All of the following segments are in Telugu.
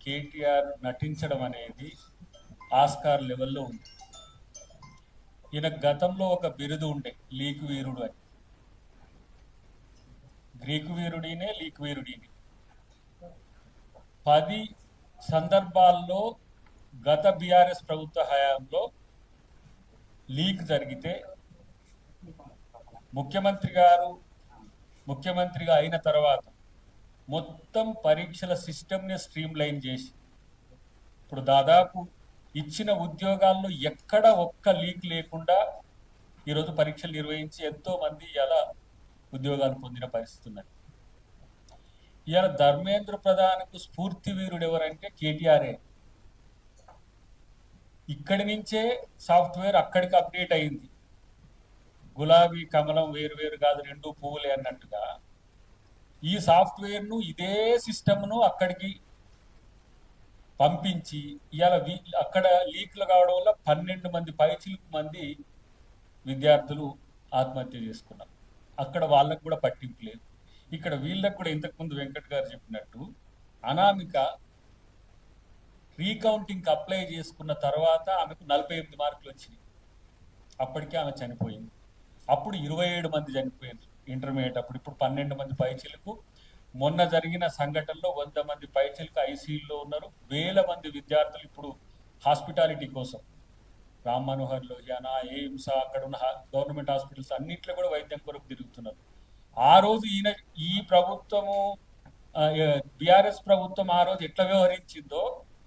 కేటీఆర్ నటించడం అనేది ఆస్కార్ లెవెల్లో ఉంది. ఈయన గతంలో ఒక బిరుదు ఉండే లీక్ వీరుడు అని. గ్రీకు వీరుడినే లీక్ వీరుడిని 10 సందర్భాల్లో గత బీఆర్ఎస్ ప్రభుత్వ హయాంలో లీక్ జరిగితే ముఖ్యమంత్రిగా అయిన తర్వాత మొత్తం పరీక్షల సిస్టమ్ని స్ట్రీమ్ లైన్ చేసి ఇప్పుడు దాదాపు ఇచ్చిన ఉద్యోగాల్లో ఎక్కడ ఒక్క లీక్ లేకుండా ఈరోజు పరీక్షలు నిర్వహించి ఎంతో మంది ఇలా ఉద్యోగాలు పొందిన పరిస్థితి ఉన్నది. ఇవాళ ధర్మేంద్ర ప్రధాన్కు స్ఫూర్తి వీరుడు ఎవరంటే కేటీఆర్ఏ. ఇక్కడి నుంచే సాఫ్ట్వేర్ అక్కడికి అప్డేట్ అయింది. గులాబీ కమలం వేరు వేరు కాదు, రెండు పువ్వులే అన్నట్టుగా ఈ సాఫ్ట్వేర్ను ఇదే సిస్టమ్ను అక్కడికి పంపించి ఇవాళ అక్కడ లీక్లు కావడం వల్ల 12 మంది పైచిలుకు మంది విద్యార్థులు ఆత్మహత్య చేసుకున్నారు. అక్కడ వాళ్ళకు కూడా పట్టింపు లేదు. ఇక్కడ వీళ్ళకు కూడా ఇంతకుముందు వెంకట్ గారు చెప్పినట్టు అనామిక రీకౌంటింగ్కి అప్లై చేసుకున్న తర్వాత ఆమెకు 48 మార్కులు వచ్చినాయి. అప్పటికే ఆమె చనిపోయింది. అప్పుడు 27 మంది చనిపోయారు ఇంటర్మీడియట్ అప్పుడు. ఇప్పుడు 12 మంది పైచిలకు. మొన్న జరిగిన సంఘటనలో 100 మంది పైచిలకు ఐసీయూలో ఉన్నారు. వేల మంది విద్యార్థులు ఇప్పుడు హాస్పిటాలిటీ కోసం రామ్ మనోహర్ లోహియానా, ఎయిమ్స్, అక్కడ ఉన్న గవర్నమెంట్ హాస్పిటల్స్ అన్నింటిలో కూడా వైద్యం కొరకు తిరుగుతున్నారు. ఆ రోజు ఈ ప్రభుత్వము బీఆర్ఎస్ ప్రభుత్వం ఆ రోజు ఎట్లా వ్యవహరించిందో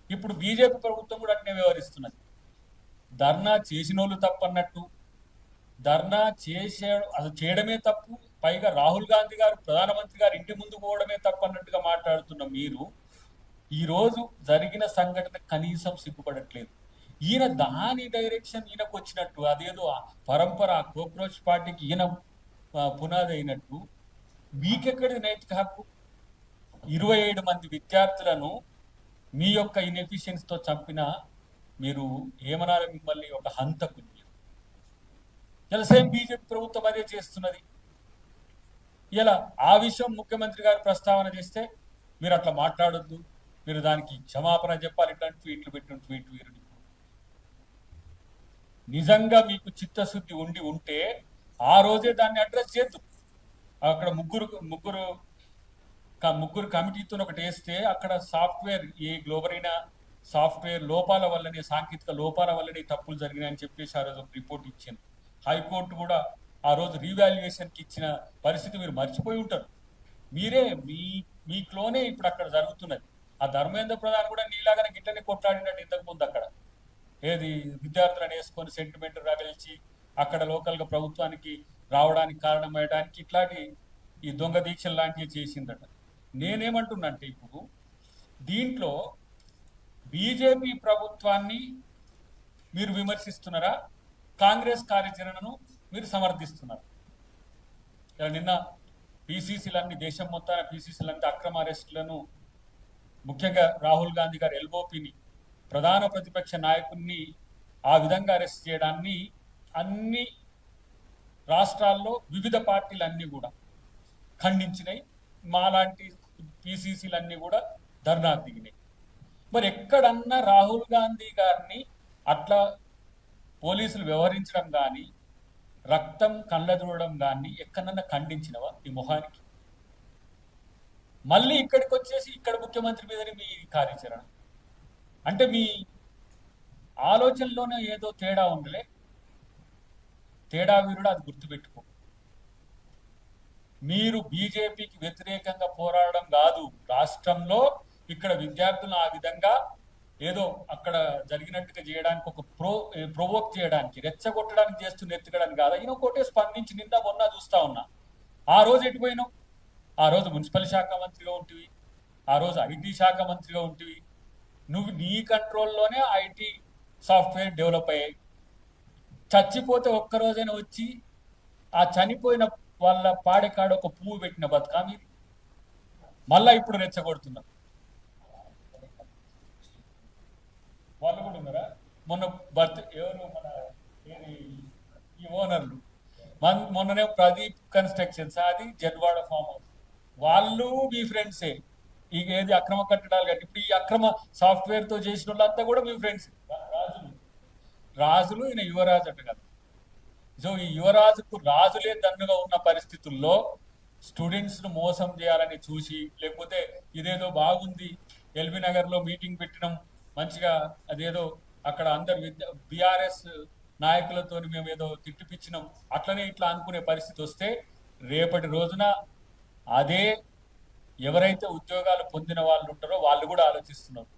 ఇప్పుడు బీజేపీ ప్రభుత్వం కూడా అట్నే వ్యవహరిస్తున్నది. ధర్నా చేసిన వాళ్ళు తప్పన్నట్టు, ధర్నా అసలు చేయడమే తప్పు, పైగా రాహుల్ గాంధీ గారు ప్రధానమంత్రి గారు ఇంటి ముందు పోవడమే తప్పన్నట్టుగా మాట్లాడుతున్న మీరు ఈరోజు జరిగిన సంఘటన కనీసం సిగ్గుపడట్లేదు. ఈయన దాని డైరెక్షన్ ఈయనకు వచ్చినట్టు, అదేదో పరంపర కోక్రోచ్ పార్టీకి ఈయన పునాది అయినట్టు మీకెక్కడి నైతిక హక్కు? 27 మంది విద్యార్థులను మీ యొక్క ఇన్ఎఫిషియన్సీతో చంపిన మీరు ఏమనాలి? మిమ్మల్ని ఒక హంతకులు. ఇలా సేమ్ బీజేపీ ప్రభుత్వం అదే చేస్తున్నది. ఇలా ఆ విషయం ముఖ్యమంత్రి గారు ప్రస్తావన చేస్తే మీరు అట్లా మాట్లాడొద్దు, మీరు దానికి క్షమాపణ చెప్పాలి, ఇట్లాంటి ట్వీట్లు పెట్టిన ట్వీట్ వీరుడు. నిజంగా మీకు చిత్తశుద్ధి ఉంటే ఆ రోజే దాన్ని అడ్రస్ చేద్దు. అక్కడ ముగ్గురు కమిటీతో ఒకటి వేస్తే అక్కడ సాఫ్ట్వేర్ ఈ గ్లోబరైన సాఫ్ట్వేర్ లోపాల వల్లనే, సాంకేతిక లోపాల వల్లనే తప్పులు జరిగినాయని చెప్పేసి ఆ రోజు ఒక రిపోర్ట్ ఇచ్చింది. హైకోర్టు కూడా ఆ రోజు రీవాల్యుయేషన్కి ఇచ్చిన పరిస్థితి మీరు మర్చిపోయి ఉంటారు. మీరే మీలోనే ఇప్పుడు అక్కడ జరుగుతున్నది. ఆ ధర్మేంద్ర ప్రధాన్ కూడా నీలాగానే గిట్టనే కొట్లాడినట్టు ఇంతకుముందు అక్కడ ఏది విద్యార్థులను వేసుకొని సెంటిమెంట్ రగిల్చి అక్కడ లోకల్గా ప్రభుత్వానికి రావడానికి కారణమయ్యడానికి ఇట్లాంటి ఈ దొంగ దీక్షలు లాంటివి చేసిందట. నేనేమంటున్నంటే ఇప్పుడు దీంట్లో బీజేపీ ప్రభుత్వాన్ని మీరు విమర్శిస్తున్నారా, కాంగ్రెస్ కార్యాచరణను మీరు సమర్థిస్తున్నారు? నిన్న పీసీసీలన్నీ, దేశం మొత్తాన పీసీసీలంతా అక్రమ అరెస్టులను, ముఖ్యంగా రాహుల్ గాంధీ గారు ఎల్ఓపిని, ప్రధాన ప్రతిపక్ష నాయకుడిని ఆ విధంగా అరెస్ట్ చేయడాన్ని అన్ని రాష్ట్రాల్లో వివిధ పార్టీలన్నీ కూడా ఖండించినాయి. మాలాంటి పీసీసీలన్నీ కూడా ధర్నా దిగినాయి. మరి ఎక్కడన్నా రాహుల్ గాంధీ గారిని అట్లా పోలీసులు వ్యవహరించడం కానీ, రక్తం కళ్ళ చూడడం కానీ ఎక్కడన్నా ఖండించినవా ఈ మొహానికి? మళ్ళీ ఇక్కడికి వచ్చేసి ఇక్కడ ముఖ్యమంత్రి మీదని మీ కార్యాచరణ అంటే మీ ఆలోచనలోనే ఏదో తేడా ఉండలే. తేడా వీరుడు, అది గుర్తుపెట్టుకో. మీరు బీజేపీకి వ్యతిరేకంగా పోరాడడం కాదు, రాష్ట్రంలో ఇక్కడ విద్యార్థులను ఆ విధంగా ఏదో అక్కడ జరిగినట్టుగా చేయడానికి, ఒక ప్రొవోక్ చేయడానికి, రెచ్చగొట్టడానికి చేస్తున్న ఎత్తుకడానికి కాదా? ఈయన ఒకటే స్పందించి నిన్న మొన్న చూస్తా ఉన్నా. ఆ రోజు ఎటుపోయినావు? ఆ రోజు మున్సిపల్ శాఖ మంత్రిగా ఉంటివి, ఆ రోజు ఐటీ శాఖ మంత్రిగా ఉంటివి. నువ్వు నీ కంట్రోల్లోనే ఐటీ సాఫ్ట్వేర్ డెవలప్ అయ్యాయి. చచ్చిపోతే ఒక్కరోజైనా వచ్చి ఆ చనిపోయిన వాళ్ళ పాడెకాడ ఒక పువ్వు పెట్టిన బతుకా మీరు? మళ్ళా ఇప్పుడు రెచ్చగొడుతున్నారు. వాళ్ళు కూడా ఉన్నారా? మొన్న ఎవరు మన ఈ ఓనర్లు మొన్ననే ప్రదీప్ కన్స్ట్రక్షన్స్, అది జన్వాడ ఫామ్ హౌస్, వాళ్ళు మీ ఫ్రెండ్సే. ఏది అక్రమ కట్టడాలు కట్టి ఇప్పుడు ఈ అక్రమ సాఫ్ట్వేర్ తో చేసిన వాళ్ళంతా కూడా మీ ఫ్రెండ్స్. రాజులు రాజులు ఈయన యువరాజు అంట కదా. సో ఈ యువరాజుకు రాజులే దన్నుగా ఉన్న పరిస్థితుల్లో స్టూడెంట్స్ ను మోసం చేయాలని చూసి, లేకపోతే ఇదేదో బాగుంది ఎల్బీ నగర్ లో మీటింగ్ పెట్టినాం మంచిగా, అదేదో అక్కడ అందరు బిఆర్ఎస్ నాయకులతో మేము ఏదో తిట్టిపిచ్చినాం అట్లనే ఇట్లా అనుకునే పరిస్థితి వస్తే రేపటి రోజున అదే ఎవరైతే ఉద్యోగాలు పొందిన వాళ్ళు ఉంటారో వాళ్ళు కూడా ఆలోచిస్తున్నారు,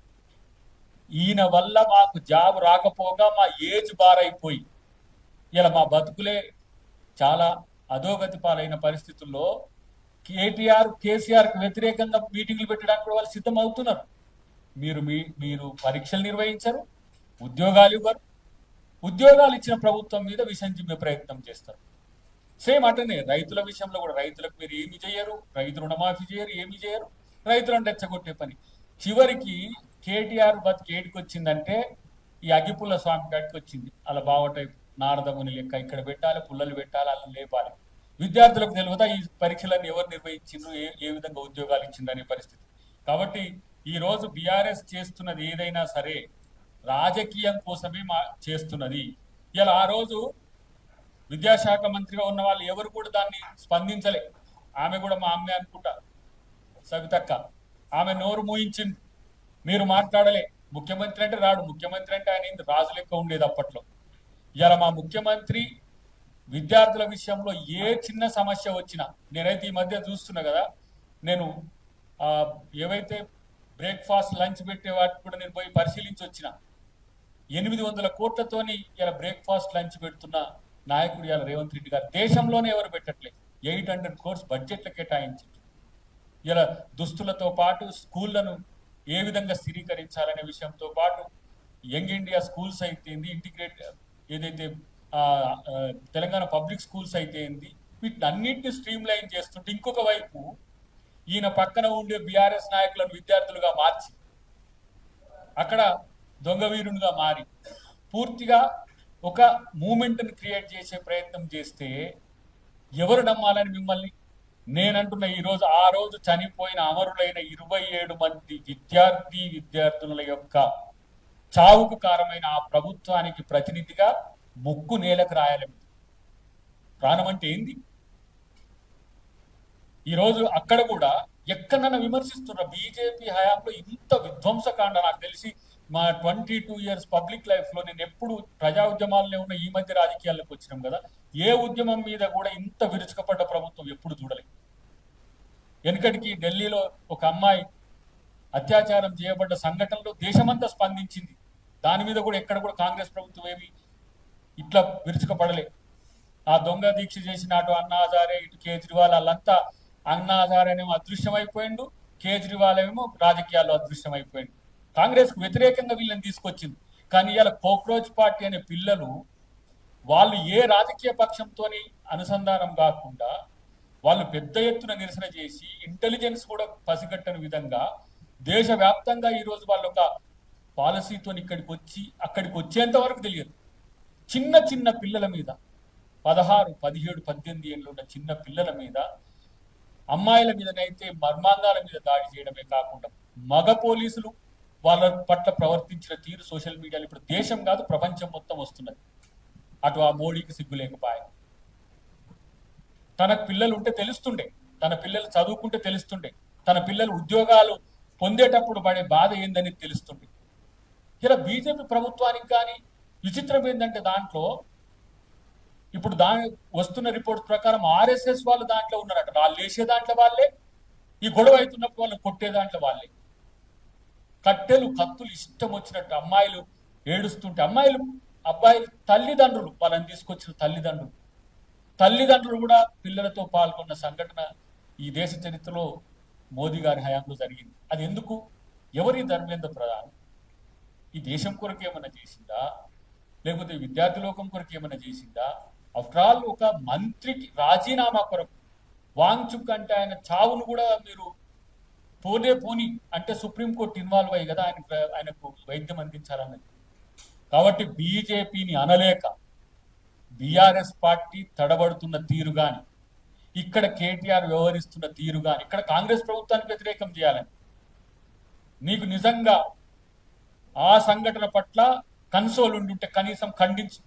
ఈయన వల్ల మాకు జాబ్ రాకపోగా మా ఏజ్ బారైపోయి ఇలా మా బతుకులే చాలా అధోగతి పాలైన పరిస్థితుల్లో కేసీఆర్కి వ్యతిరేకంగా మీటింగ్లు పెట్టడానికి కూడా వాళ్ళు సిద్ధం అవుతున్నారు. మీరు పరీక్షలు నిర్వహించరు, ఉద్యోగాలు ఇవ్వరు, ఉద్యోగాలు ఇచ్చిన ప్రభుత్వం మీద విషం చిమ్మే ప్రయత్నం చేస్తారు. సేమ్ అటనే రైతుల విషయంలో కూడా రైతులకు మీరు ఏమి చేయరు, రైతు రుణమాఫీ చేయరు, ఏమి చేయరు, రైతులను రెచ్చగొట్టే పని. చివరికి కేటీఆర్ బతికి ఏడికి వచ్చిందంటే ఈ అగ్గిపుల్ల స్వామి కాడికి వచ్చింది. అలా బావటైపు నారదముని లెక్క ఇక్కడ పెట్టాలి, పుల్లలు పెట్టాలి, అలా లేపాలి. విద్యార్థులకు తెలియదా ఈ పరీక్షలన్నీ ఎవరు నిర్వహించిండ్రు, ఏ విధంగా ఉద్యోగాలు ఇచ్చిందనే పరిస్థితి. కాబట్టి ఈ రోజు బీఆర్ఎస్ చేస్తున్నది ఏదైనా సరే రాజకీయం కోసమే చేస్తున్నది. ఇలా ఆ రోజు విద్యాశాఖ మంత్రిగా ఉన్న వాళ్ళు ఎవరు కూడా దాన్ని స్పందించలే. ఆమె కూడా మా అమ్మే అనుకుంటా, సవితక్క, ఆమె నోరు మూయించింది, మీరు మాట్లాడలే. ముఖ్యమంత్రి అంటే రాడు, ముఖ్యమంత్రి అంటే ఆయన రాజు లెక్క ఉండేది అప్పట్లో. ఇలా మా ముఖ్యమంత్రి విద్యార్థుల విషయంలో ఏ చిన్న సమస్య వచ్చినా, నేనైతే ఈ మధ్య చూస్తున్నా కదా, నేను ఏవైతే బ్రేక్ఫాస్ట్ లంచ్ పెట్టే వాటికి కూడా నేను పోయి పరిశీలించి వచ్చిన. 800 కోట్లతోని ఇలా బ్రేక్ఫాస్ట్ లంచ్ పెడుతున్న నాయకుడు ఇలా రేవంత్ రెడ్డి గారు. దేశంలోనే ఎవరు పెట్టట్లేదు. 800 crores బడ్జెట్లు కేటాయించారు. ఇలా దుస్తులతో పాటు స్కూళ్లను ఏ విధంగా స్థిరీకరించాలనే విషయంతో పాటు యంగ్ ఇండియా స్కూల్స్ అయితే ఇంటిగ్రేట్ ఏదైతే తెలంగాణ పబ్లిక్ స్కూల్స్ అయితే వీటిని అన్నింటినీ స్ట్రీమ్ లైన్ చేస్తుంటే, ఇంకొక వైపు ఈయన పక్కన ఉండే బీఆర్ఎస్ నాయకులను విద్యార్థులుగా మార్చి అక్కడ దొంగవీరునిగా మారి పూర్తిగా ఒక మూమెంట్ని క్రియేట్ చేసే ప్రయత్నం చేస్తే ఎవరు నమ్మాలని మిమ్మల్ని? నేనంటున్న ఈరోజు ఆ రోజు చనిపోయిన అమరులైన 27 మంది విద్యార్థుల యొక్క చావుకు కారణమైన ఆ ప్రభుత్వానికి ప్రతినిధిగా ముక్కు నేలకు రాయాలి. ప్రాణం అంటే ఏంది? ఈరోజు అక్కడ కూడా ఎక్కడన్నా విమర్శిస్తున్నారు. బీజేపీ హయాంలో ఇంత విధ్వంసకాండ నాకు తెలిసి మా 22 years పబ్లిక్ లైఫ్ లో నేను ఎప్పుడు ప్రజా ఉద్యమాలనే ఉన్న, ఈ మధ్య రాజకీయాల్లోకి వచ్చినాం కదా, ఏ ఉద్యమం మీద కూడా ఇంత విరుచుకపడ్డ ప్రభుత్వం ఎప్పుడు చూడలేదు. వెనుకటికి ఢిల్లీలో ఒక అమ్మాయి అత్యాచారం చేయబడ్డ సంఘటనలో దేశమంతా స్పందించింది. దాని మీద కూడా ఎక్కడ కూడా కాంగ్రెస్ ప్రభుత్వం ఏమి ఇట్లా విరుచుకపడలే. ఆ దొంగ దీక్ష చేసిన అటు అన్నా హజారే, ఇటు కేజ్రీవాల్, వాళ్ళంతా అన్నా హజారేనేమో అదృశ్యమైపోయిండు, కేజ్రీవాల్ ఏమో రాజకీయాల్లో అదృశ్యమైపోయిండు. కాంగ్రెస్ కు వ్యతిరేకంగా వీళ్ళని తీసుకొచ్చింది. కానీ ఇవాళ కోక్రోచ్ పార్టీ అనే పిల్లలు వాళ్ళు ఏ రాజకీయ పక్షంతో అనుసంధానం కాకుండా వాళ్ళు పెద్ద ఎత్తున నిరసన చేసి ఇంటెలిజెన్స్ కూడా పసిగట్టని విధంగా దేశవ్యాప్తంగా ఈరోజు వాళ్ళు ఒక పాలసీతో ఇక్కడికి వచ్చి అక్కడికి వచ్చేంత వరకు తెలియదు. చిన్న చిన్న పిల్లల మీద 16, 17, 18 ఏళ్ళు ఉన్న చిన్న పిల్లల మీద, అమ్మాయిల మీదనైతే మర్మాంగాల మీద దాడి చేయడమే కాకుండా మగ పోలీసులు వాళ్ళ పట్ల ప్రవర్తించిన తీరు సోషల్ మీడియాలో ఇప్పుడు దేశం కాదు ప్రపంచం మొత్తం వస్తున్నది. అటు ఆ మోడీకి సిగ్గు లేకపోయా. తనకు పిల్లలు ఉంటే తెలుస్తుండే, తన పిల్లలు చదువుకుంటే తెలుస్తుండే, తన పిల్లలు ఉద్యోగాలు పొందేటప్పుడు పడే బాధ ఏందని తెలుస్తుండే. ఇలా బీజేపీ ప్రభుత్వానికి కానీ విచిత్రం ఏంటంటే దాంట్లో ఇప్పుడు వస్తున్న రిపోర్ట్ ప్రకారం ఆర్ఎస్ఎస్ వాళ్ళు దాంట్లో ఉన్నారట. వాళ్ళు వేసే దాంట్లో వాళ్ళే, ఈ గొడవ అవుతున్నప్పుడు వాళ్ళు కొట్టే దాంట్లో వాళ్ళే. కట్టెలు కత్తులు ఇష్టం వచ్చినట్టు అమ్మాయిలు ఏడుస్తుంటే, అబ్బాయిలు తల్లిదండ్రులు, వాళ్ళని తీసుకొచ్చిన తల్లిదండ్రులు కూడా పిల్లలతో పాల్గొన్న సంఘటన ఈ దేశ చరిత్రలో మోదీ గారి హయాంలో జరిగింది. అది ఎందుకు? ఎవరి ధర్మేంద్ర ప్రధాన్ ఈ దేశం కొరకు ఏమైనా చేసిందా, లేకపోతే విద్యార్థి లోకం కొరకు ఏమైనా చేసిందా? ఆఫ్టర్ ఆల్ ఒక మంత్రికి రాజీనామా కొరకు వాంగ్చుక్ అంటే ఆయన చావును కూడా మీరు పోనీ అంటే సుప్రీంకోర్టు ఇన్వాల్వ్ అయ్యి కదా ఆయనకు వైద్యం అందించాలన్నది. కాబట్టి బీజేపీని అనలేక బీఆర్ఎస్ పార్టీ తడబడుతున్న తీరు గాని, ఇక్కడ కేటీఆర్ వ్యవహరిస్తున్న తీరు గాని, ఇక్కడ కాంగ్రెస్ ప్రభుత్వానికి వ్యతిరేకం చేయాలని నీకు నిజంగా ఆ సంఘటన పట్ల కన్సోల్ ఉండుంటే కనీసం ఖండించు.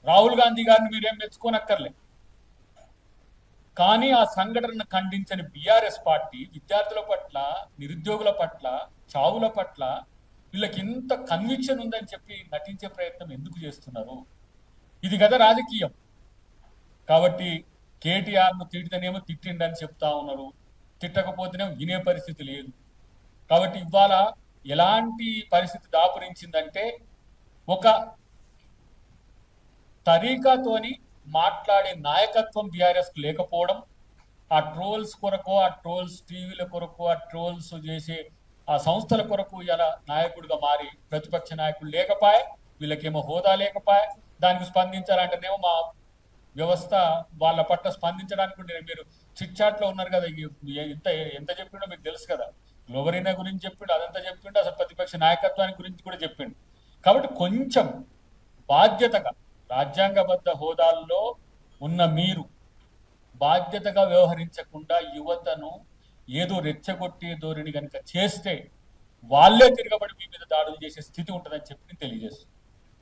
రాహుల్ గాంధీ గారిని మీరేం మెచ్చుకోనక్కర్లే, కానీ ఆ సంఘటనను ఖండించని బీఆర్ఎస్ పార్టీ విద్యార్థుల పట్ల, నిరుద్యోగుల పట్ల, చావుల పట్ల వీళ్ళకి ఇంత కన్విక్షన్ ఉందని చెప్పి నటించే ప్రయత్నం ఎందుకు చేస్తున్నారు? ఇది కదా రాజకీయం. కాబట్టి కేటీఆర్ను తిడితేనేమో తిట్టిండని చెప్తా ఉన్నారు, తిట్టకపోతేనేమో వినే పరిస్థితి లేదు. కాబట్టి ఇవాళ ఎలాంటి పరిస్థితి దాపురించిందంటే ఒక తరీకాతోని మాట్లాడే నాయకత్వం బీఆర్ఎస్ లేకపోవడం, ఆ ట్రోల్స్ కొరకు, ఆ ట్రోల్స్ టీవీల కొరకు, ఆ ట్రోల్స్ చేసే ఆ సంస్థల కొరకు ఇలా నాయకుడిగా మారి ప్రతిపక్ష నాయకుడు లేకపాయే, వీళ్ళకేమో హోదా లేకపాయే. దానికి స్పందించాలంటేనేమో మా వ్యవస్థ వాళ్ళ పట్ల స్పందించడానికి మీరు చిట్ చాట్ లో ఉన్నారు కదా, ఎంత ఎంత చెప్పిండో మీకు తెలుసు కదా. గ్లోబరీనా గురించి చెప్పిండు, అదంతా చెప్పిండు, అసలు ప్రతిపక్ష నాయకత్వానికి గురించి కూడా చెప్పిండు. కాబట్టి కొంచెం బాధ్యతగా రాజ్యాంగబద్ధ హోదాల్లో ఉన్న మీరు బాధ్యతగా వ్యవహరించకుండా యువతను ఏదో రెచ్చగొట్టే ధోరణి కనుక చేస్తే వాళ్ళే తిరగబడి మీ మీద దాడులు చేసే స్థితి ఉంటుందని చెప్పి తెలియజేస్తుంది.